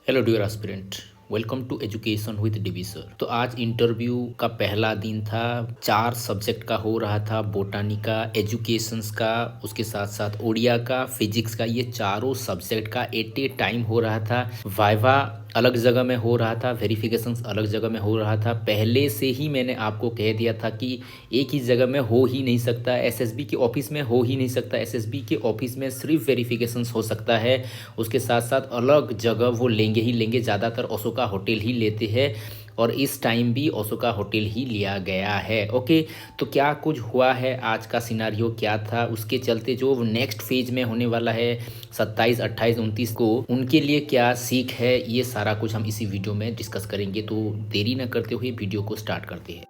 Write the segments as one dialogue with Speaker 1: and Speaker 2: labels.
Speaker 1: Hello dear aspirant, welcome to education with DV sir. तो आज interview का पहला दिन था। 4 सब्जेक्ट का हो रहा था, बोटानी का, एजुकेशंस का, उसके साथ साथ ओडिया का, फिजिक्स का। ये चारों सब्जेक्ट का एट ए टाइम हो रहा था। वाइवा अलग जगह में हो रहा था, वेरिफिकेशंस अलग जगह में हो रहा था। पहले से ही मैंने आपको कह दिया था कि एक ही जगह में हो ही नहीं सकता, एसएसबी के ऑफिस में हो ही नहीं सकता। एसएसबी के ऑफिस में सिर्फ वेरिफिकेशंस हो सकता है, उसके साथ साथ अलग जगह वो लेंगे ही लेंगे। ज़्यादातर ओशोका होटल ही लेते हैं और इस टाइम भी ओशोका होटल ही लिया गया है। ओके, तो क्या कुछ हुआ है, आज का सिनारियो क्या था, उसके चलते जो नेक्स्ट फेज में होने वाला है 27, 28, 29 को, उनके लिए क्या सीख है, ये सारा कुछ हम इसी वीडियो में डिस्कस करेंगे। तो देरी न करते हुए वीडियो को स्टार्ट करते हैं।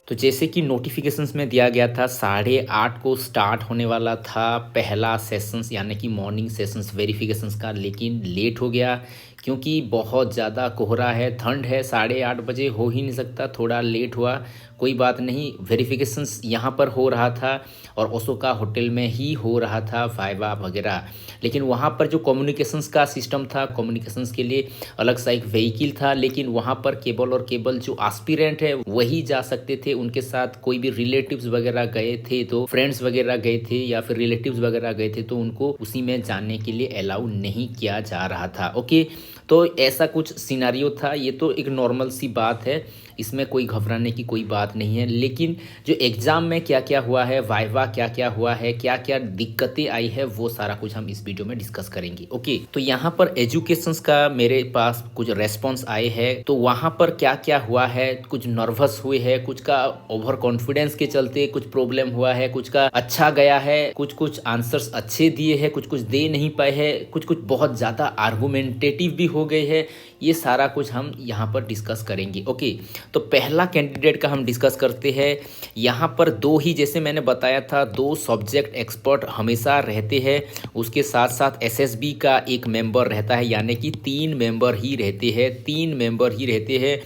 Speaker 1: तो जैसे कि नोटिफिकेशंस में दिया गया था 8:30 को स्टार्ट होने वाला था पहला सेशंस, यानी कि मॉर्निंग सेशंस वेरिफिकेशंस का, लेकिन लेट हो गया क्योंकि बहुत ज़्यादा कोहरा है, ठंड है। 8:30 बजे हो ही नहीं सकता, थोड़ा लेट हुआ, कोई बात नहीं। वेरिफिकेशंस यहाँ पर हो रहा था और ओशोका होटल में ही हो रहा था वाइवा वगैरह। लेकिन वहाँ पर जो कम्युनिकेशंस का सिस्टम था, कम्युनिकेशंस के लिए अलग सा एक व्हीकल था, लेकिन वहाँ पर केवल जो एस्पिरेंट है वही जा सकते थे। उनके साथ कोई भी रिलेटिव्स वगैरह गए थे, तो फ्रेंड्स वगैरह गए थे या फिर रिलेटिव्स वगैरह गए थे, तो उनको उसी में जाने के लिए अलाउ नहीं किया जा रहा था। ओके, तो ऐसा कुछ सिनारियो था। ये तो एक नॉर्मल सी बात है, इसमें कोई घबराने की कोई बात नहीं है। लेकिन जो एग्ज़ाम में क्या क्या हुआ है, वाइवा क्या क्या हुआ है, क्या क्या दिक्कतें आई है, वो सारा कुछ हम इस वीडियो में डिस्कस करेंगे। ओके, तो यहाँ पर एजुकेशंस का मेरे पास कुछ रेस्पॉन्स आए हैं। तो वहाँ पर क्या क्या हुआ है, कुछ नर्वस हुए हैं, कुछ का ओवर कॉन्फिडेंस के चलते कुछ प्रॉब्लम हुआ है, कुछ का अच्छा गया है, कुछ कुछ आंसर्स अच्छे दिए हैं, कुछ कुछ दे नहीं पाए हैं, कुछ कुछ बहुत ज़्यादा आर्गुमेंटेटिव भी हो गए हैं। ये सारा कुछ हम यहाँ पर डिस्कस करेंगे। ओके, तो पहला कैंडिडेट का हम डिस्कस करते हैं। यहाँ पर दो ही, जैसे मैंने बताया था, 2 सब्जेक्ट एक्सपर्ट हमेशा रहते हैं। उसके साथ साथ एसएसबी का एक मेंबर रहता है, यानी कि 3 मेंबर ही रहते हैं, 3 मेंबर ही रहते हैं।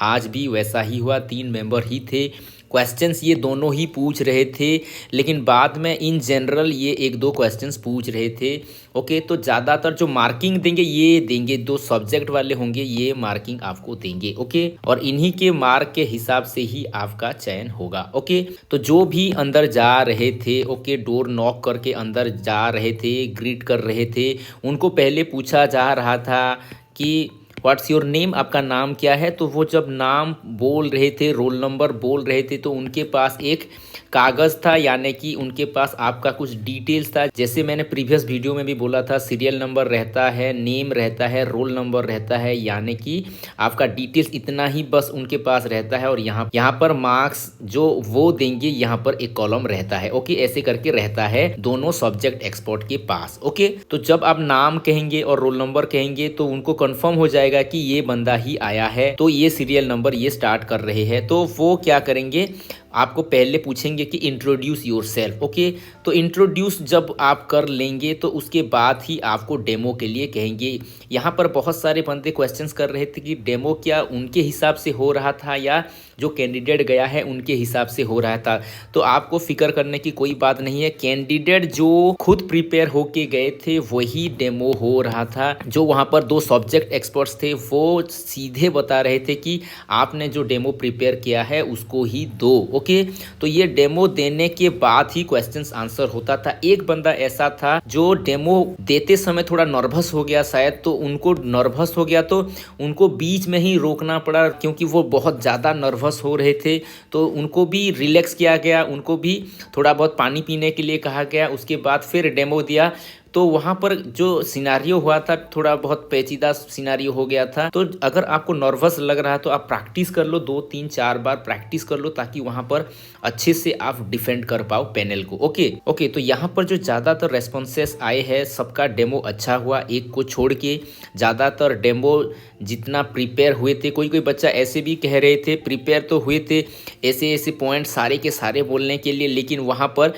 Speaker 1: आज भी वैसा ही हुआ, 3 मेंबर ही थे। क्वेश्चंस ये दोनों ही पूछ रहे थे, लेकिन बाद में इन जनरल ये 1-2 क्वेश्चंस पूछ रहे थे। ओके, तो ज़्यादातर जो मार्किंग देंगे ये देंगे, 2 सब्जेक्ट वाले होंगे, ये मार्किंग आपको देंगे। ओके, और इन्हीं के मार्क के हिसाब से ही आपका चयन होगा। ओके, तो जो भी अंदर जा रहे थे, ओके, डोर नॉक करके अंदर जा रहे थे, ग्रीट कर रहे थे, उनको पहले पूछा जा रहा था कि व्हाट्स योर नेम, आपका नाम क्या है। तो वो जब नाम बोल रहे थे, रोल नंबर बोल रहे थे, तो उनके पास एक कागज़ था, यानी कि उनके पास आपका कुछ डिटेल्स था। जैसे मैंने प्रीवियस वीडियो में भी बोला था, सीरियल नंबर रहता है, नेम रहता है, रोल नंबर रहता है, यानी कि आपका डिटेल्स इतना ही बस उनके पास रहता है। और यहाँ पर मार्क्स जो वो देंगे, यहाँ पर एक कॉलम रहता है। ओके, ऐसे करके रहता है दोनों सब्जेक्ट एक्सपर्ट के पास। ओके, तो जब आप नाम कहेंगे और रोल नंबर कहेंगे तो उनको कंफर्म हो जाएगा कि ये बंदा ही आया है, तो ये सीरियल नंबर ये स्टार्ट कर रहे हैं। तो वो क्या करेंगे, आपको पहले पूछेंगे कि इंट्रोड्यूस योरसेल्फ। ओके, तो इंट्रोड्यूस जब आप कर लेंगे तो उसके बाद ही आपको डेमो के लिए कहेंगे। यहाँ पर बहुत सारे बंदे क्वेश्चंस कर रहे थे कि डेमो क्या उनके हिसाब से हो रहा था या जो कैंडिडेट गया है उनके हिसाब से हो रहा था। तो आपको फिक्र करने की कोई बात नहीं है, कैंडिडेट जो खुद प्रिपेयर होके गए थे वही डेमो हो रहा था। जो वहाँ पर 2 सब्जेक्ट एक्सपर्ट्स थे वो सीधे बता रहे थे कि आपने जो डेमो प्रिपेयर किया है उसको ही दो। ओके, तो ये डेमो देने के बाद ही क्वेश्चंस आंसर होता था। एक बंदा ऐसा था जो डेमो देते समय थोड़ा नर्वस हो गया शायद, तो उनको नर्वस हो गया तो उनको बीच में ही रोकना पड़ा, क्योंकि वो बहुत ज़्यादा नर्वस हो रहे थे। तो उनको भी रिलैक्स किया गया, उनको भी थोड़ा बहुत पानी पीने के लिए कहा गया, उसके बाद फिर डेमो दिया। तो वहाँ पर जो सिनारियो हुआ था थोड़ा बहुत पेचीदा सिनारियो हो गया था। तो अगर आपको नर्वस लग रहा है तो आप प्रैक्टिस कर लो, 2-3-4 बार प्रैक्टिस कर लो, ताकि वहाँ पर अच्छे से आप डिफेंड कर पाओ पैनल को। ओके, तो यहाँ पर जो ज़्यादातर रेस्पॉन्सेस आए हैं सबका डेमो अच्छा हुआ, एक को छोड़ के ज़्यादातर डेमो जितना प्रिपेयर हुए थे। कोई कोई बच्चा ऐसे भी कह रहे थे प्रिपेयर तो हुए थे ऐसे ऐसे पॉइंट सारे के सारे बोलने के लिए, लेकिन वहाँ पर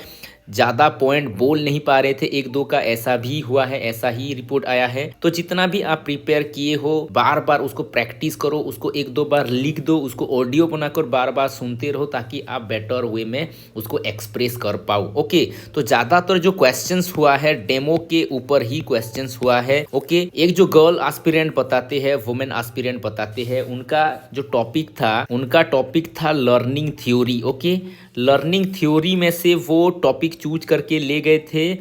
Speaker 1: ज़्यादा पॉइंट बोल नहीं पा रहे थे, एक दो का ऐसा भी हुआ है, ऐसा ही रिपोर्ट आया है। तो जितना भी आप प्रिपेयर किए हो बार बार उसको प्रैक्टिस करो, उसको एक दो बार लिख दो, उसको ऑडियो बनाकर बार बार सुनते रहो ताकि आप बेटर वे में उसको एक्सप्रेस कर पाओ। ओके, तो ज़्यादातर जो क्वेश्चंस हुआ है डेमो के ऊपर ही क्वेश्चंस हुआ है। ओके, एक जो गर्ल एस्पिरेंट बताते हैं, वुमेन एस्पिरेंट बताते हैं, उनका जो टॉपिक था learning theory. Okay, learning theory में से वो टॉपिक चूज करके ले गए थे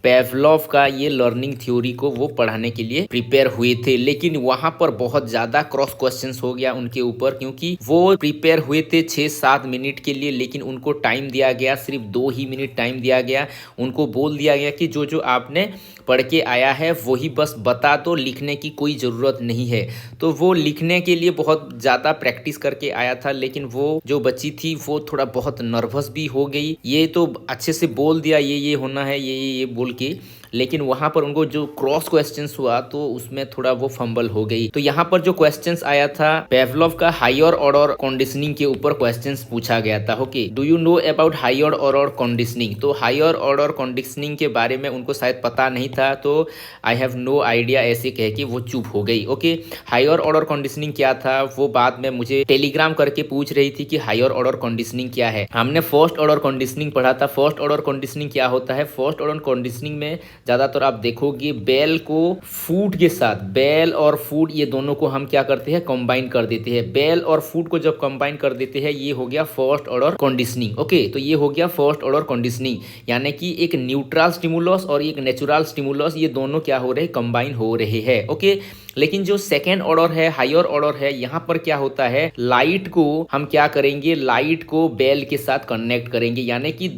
Speaker 1: पेवलोव का, ये लर्निंग थ्योरी को वो पढ़ाने के लिए प्रिपेयर हुए थे। लेकिन वहां पर बहुत ज़्यादा क्रॉस क्वेश्चंस हो गया उनके ऊपर, क्योंकि वो प्रिपेयर हुए थे 6-7 मिनट के लिए, लेकिन उनको टाइम दिया गया सिर्फ 2 ही मिनट टाइम दिया गया। उनको बोल दिया गया कि जो जो आपने पढ़ के आया है वही बस बता दो, लिखने की कोई ज़रूरत नहीं है। तो वो लिखने के लिए बहुत ज़्यादा प्रैक्टिस करके आया था, लेकिन वो जो बच्ची थी वो थोड़ा बहुत नर्वस भी हो गई। ये तो अच्छे से बोल दिया ये होना है, ये बोल के, लेकिन वहां पर उनको जो क्रॉस क्वेश्चंस हुआ तो उसमें थोड़ा वो फंबल हो गई। तो यहाँ पर जो क्वेश्चंस आया था पेवलोव का हायर ऑर्डर कंडीशनिंग के ऊपर क्वेश्चंस पूछा गया था। Okay, do you know about higher order conditioning? तो हायर ऑर्डर कंडीशनिंग के बारे में उनको शायद पता नहीं था, तो आई हैव नो आइडिया ऐसे कह के वो चुप हो गई। ओके, हायर ऑर्डर कंडीशनिंग क्या था वो बाद में मुझे टेलीग्राम करके पूछ रही थी कि हायर ऑर्डर कंडीशनिंग क्या है। हमने फर्स्ट ऑर्डर कंडीशनिंग पढ़ा था। फर्स्ट ऑर्डर कंडीशनिंग क्या होता है? फर्स्ट ऑर्डर कंडीशनिंग में ज़्यादातर आप देखोगे बेल को फूड के साथ, बेल और फूड ये दोनों को हम क्या करते हैं, कंबाइन कर देते हैं। बेल और फूड को जब कंबाइन कर देते हैं ये हो गया फर्स्ट ऑर्डर कंडीशनिंग। ओके, तो ये हो गया फर्स्ट ऑर्डर कंडीशनिंग, यानी कि एक न्यूट्रल स्टिमुलस और एक नेचुरल स्टिमुलस ये दोनों क्या हो रहे हैं, कंबाइन हो रहे हैं। ओके, लेकिन जो सेकेंड ऑर्डर है, हायर ऑर्डर है, यहाँ पर क्या होता है, लाइट को हम क्या करेंगे, लाइट को बेल के साथ कनेक्ट करेंगे, यानी कि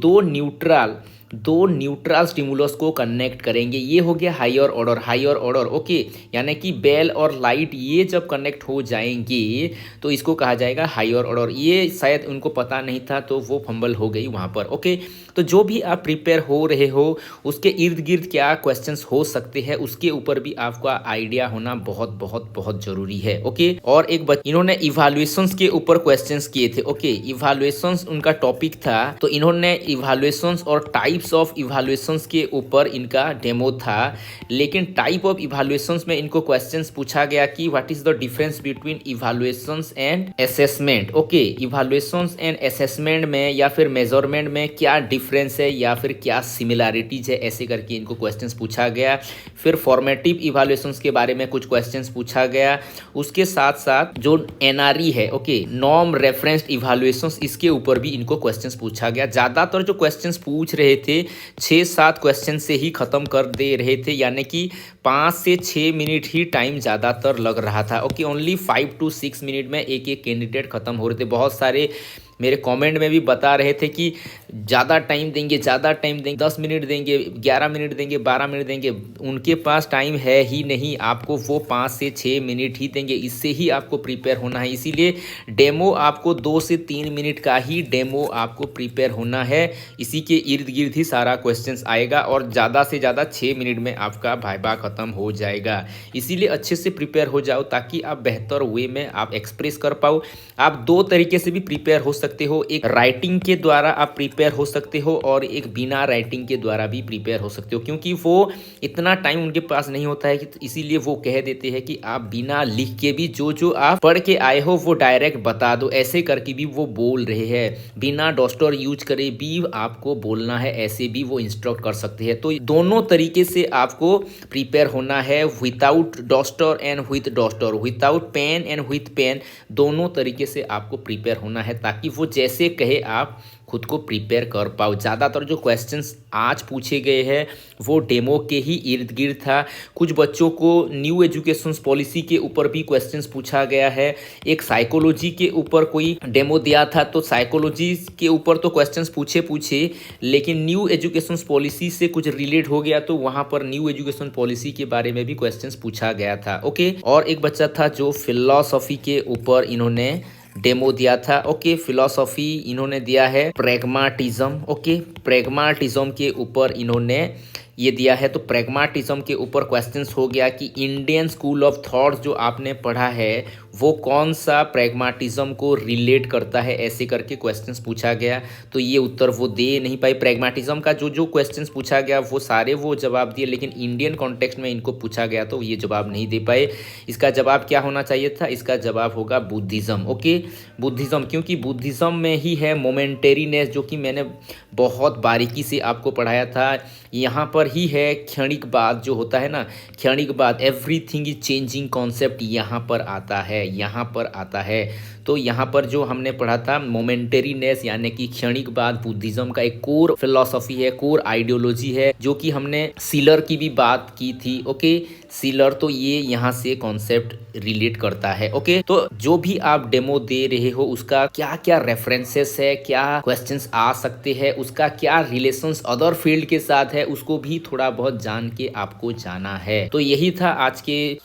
Speaker 1: दो न्यूट्रल स्टिमुलस को कनेक्ट करेंगे। ये हो गया हायर ऑर्डर। ओके, यानी कि बेल और लाइट ये जब कनेक्ट हो जाएंगे तो इसको कहा जाएगा हायर ऑर्डर। ये शायद उनको पता नहीं था तो वो फंबल हो गई वहाँ पर। ओके, तो जो भी आप प्रिपेयर हो रहे हो उसके इर्द गिर्द क्या क्वेश्चंस हो सकते हैं उसके ऊपर भी आपका आइडिया होना बहुत बहुत बहुत जरूरी है। ओके, और एक इन्होंने इवैल्यूएशंस के ऊपर क्वेश्चंस किए थे। ओके, इवैल्यूएशंस उनका टॉपिक था, तो इन्होंने इवैल्यूएशंस और टाइप्स ऑफ इवैल्यूएशंस के ऊपर इनका डेमो था। लेकिन टाइप ऑफ इवैल्यूएशंस में इनको क्वेश्चंस पूछा गया कि what is the difference between evaluations and assessment. Okay, evaluations and assessment में या फिर मेजरमेंट में क्या डिफरेंस है या फिर क्या सिमिलैरिटीज है, ऐसे करके इनको क्वेश्चंस पूछा गया। फिर फॉर्मेटिव इवैल्यूएशंस के बारे में कुछ क्वेश्चंस पूछा गया। उसके साथ साथ जो एनआरई है, ओके, नॉर्म रेफरेंस्ड इवैल्यूएशंस, इसके ऊपर भी इनको क्वेश्चंस पूछा गया। ज़्यादातर जो क्वेश्चंस पूछ रहे थे 6-7 क्वेश्चन से ही ख़त्म कर दे रहे थे, यानी कि 5 से 6 मिनट ही टाइम ज़्यादातर लग रहा था। ओके, ओनली 5 to 6 मिनट में एक एक कैंडिडेट ख़त्म हो रहे थे। बहुत सारे मेरे कमेंट में भी बता रहे थे कि ज़्यादा टाइम देंगे, 10 मिनट देंगे, 11 मिनट देंगे, 12 मिनट देंगे। उनके पास टाइम है ही नहीं, आपको वो 5 से 6 मिनट ही देंगे, इससे ही आपको प्रिपेयर होना है। इसीलिए डेमो आपको 2 से 3 मिनट का ही डेमो आपको प्रिपेयर होना है। इसी के इर्द गिर्द ही सारा क्वेश्चंस आएगा और ज़्यादा से ज़्यादा 6 मिनट में आपका वाइवा ख़त्म हो जाएगा। इसीलिए अच्छे से प्रिपेयर हो जाओ ताकि आप बेहतर वे में आप एक्सप्रेस कर पाओ। आप 2 तरीके से भी प्रिपेयर हो सकते हो, एक राइटिंग के द्वारा आप प्रिपेयर हो सकते हो और एक बिना राइटिंग के द्वारा भी प्रिपेयर हो सकते हो, क्योंकि वो इतना टाइम उनके पास नहीं होता है कि इसीलिए वो कह देते हैं कि आप बिना लिख के भी जो जो आप पढ़ के आए हो वो डायरेक्ट बता दो, ऐसे करके भी वो बोल रहे हैं। बिना डॉस्टर यूज करे भी आपको बोलना है, ऐसे भी वो इंस्ट्रक्ट कर सकते हैं। तो दोनों तरीके से आपको प्रिपेयर होना है, without duster and with duster, without pen and with pen, दोनों तरीके से आपको प्रिपेयर होना है ताकि वो जैसे कहे आप खुद को प्रिपेयर कर पाओ। ज़्यादातर जो क्वेश्चंस आज पूछे गए हैं वो डेमो के ही इर्द गिर्द था। कुछ बच्चों को न्यू एजुकेशन पॉलिसी के ऊपर भी क्वेश्चंस पूछा गया है। एक साइकोलॉजी के ऊपर कोई डेमो दिया था, तो साइकोलॉजी के ऊपर तो क्वेश्चंस पूछे, लेकिन न्यू एजुकेशन पॉलिसी से कुछ रिलेट हो गया तो वहाँ पर न्यू एजुकेशन पॉलिसी के बारे में भी क्वेश्चंस पूछा गया था। ओके, और एक बच्चा था जो फिलॉसफी के ऊपर इन्होंने डेमो दिया था। ओके, फिलॉसफी इन्होंने दिया है प्रैग्माटिज्म। ओके, प्रैग्माटिज्म के ऊपर इन्होंने ये दिया है। तो प्रैग्माटिज्म के ऊपर क्वेश्चंस हो गया कि इंडियन स्कूल ऑफ थॉट जो आपने पढ़ा है वो कौन सा प्रैग्माटिज्म को रिलेट करता है, ऐसे करके क्वेश्चंस पूछा गया। तो ये उत्तर वो दे नहीं पाई। प्रैग्माटिज्म का जो जो क्वेश्चंस पूछा गया वो सारे वो जवाब दिए, लेकिन इंडियन कॉन्टेक्स्ट में इनको पूछा गया तो ये जवाब नहीं दे पाए। इसका जवाब क्या होना चाहिए था? इसका जवाब होगा बुद्धिज़्म। ओके, बुद्धिज़्म, क्योंकि बुद्धिज़्म में ही है मोमेंटेरीनेस, जो कि मैंने बहुत बारीकी से आपको पढ़ाया था। यहाँ पर ही है क्षणिकवाद जो होता है ना, क्षणिकवाद, एवरीथिंग इज चेंजिंग कॉन्सेप्ट यहाँ पर आता है, यहाँ पर आता है। तो यहाँ पर जो हमने पढ़ा था मोमेंटेरीनेस यानी कि क्षणिकवाद बुद्धिज़्म का एक कोर फिलॉसफी है, कोर आइडियोलॉजी है, जो कि हमने सीलर की भी बात की थी। ओके, सीलर, तो ये यहाँ से कॉन्सेप्ट रिलेट करता है। ओके, तो जो भी आप डेमो दे रहे हो उसका क्या क्या रेफरेंसेस है, क्या क्वेश्चंस आ सकते हैं, उसका क्या रिलेशंस अदर फील्ड के साथ है, उसको भी थोड़ा बहुत जान के आपको जाना है। तो यही था आज के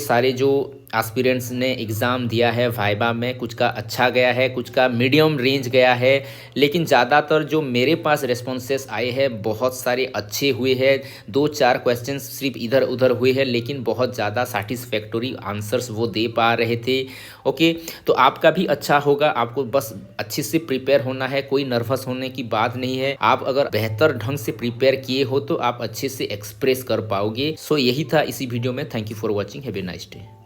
Speaker 1: सारे जो एस्पिरेंट्स ने एग्ज़ाम दिया है वाइवा में। कुछ का अच्छा गया है, कुछ का मीडियम रेंज गया है, लेकिन ज़्यादातर जो मेरे पास रिस्पॉन्सेस आए हैं बहुत सारे अच्छे हुए हैं। 2-4 क्वेश्चंस सिर्फ इधर उधर हुए हैं, लेकिन बहुत ज़्यादा सैटिस्फैक्टरी आंसर्स वो दे पा रहे थे। ओके, तो आपका भी अच्छा होगा। आपको बस अच्छे से प्रिपेयर होना है, कोई नर्वस होने की बात नहीं है। आप अगर बेहतर ढंग से प्रिपेयर किए हो तो आप अच्छे से एक्सप्रेस कर पाओगे। सो यही था इसी वीडियो में। Thank you for watching, have a nice day.